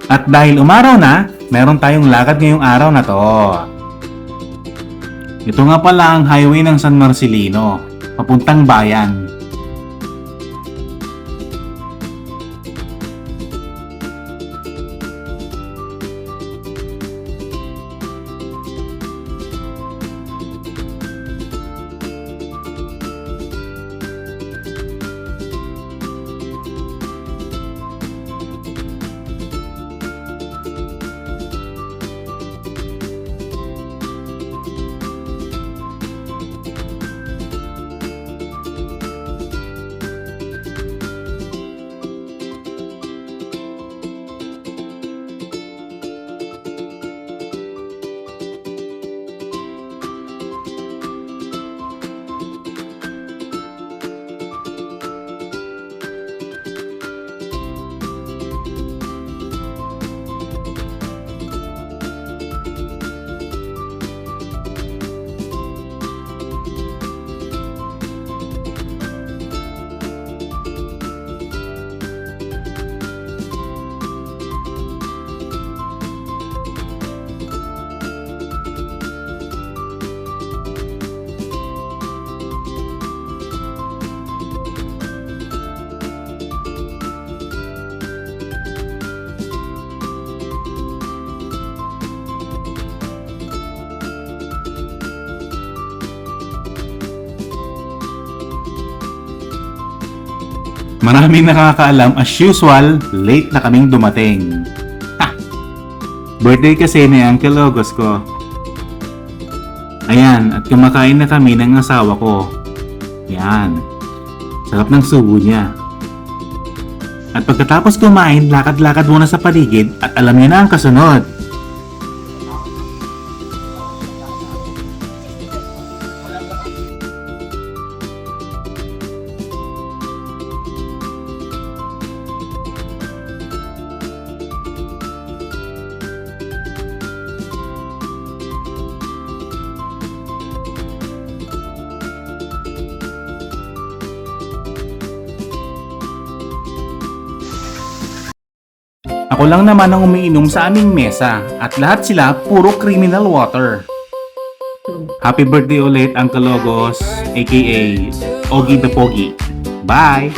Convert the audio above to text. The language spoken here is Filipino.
At dahil umaraw na, meron tayong lakad ngayong araw na to. Ito nga pala ang highway ng San Marcelino, papuntang bayan. Maraming nakakaalam, as usual, late na kaming dumating. Ha! Birthday kasi ni Uncle August ko. Ayan, at kumakain na kami ng asawa ko. Yan. Sarap ng subo niya. At pagkatapos kumain, lakad-lakad muna sa paligid at alam niyo na ang kasunod. Ako lang naman ang umiinom sa aming mesa at lahat sila puro criminal water. Happy birthday ulit Uncle Logos aka Ogie the Pogi. Bye!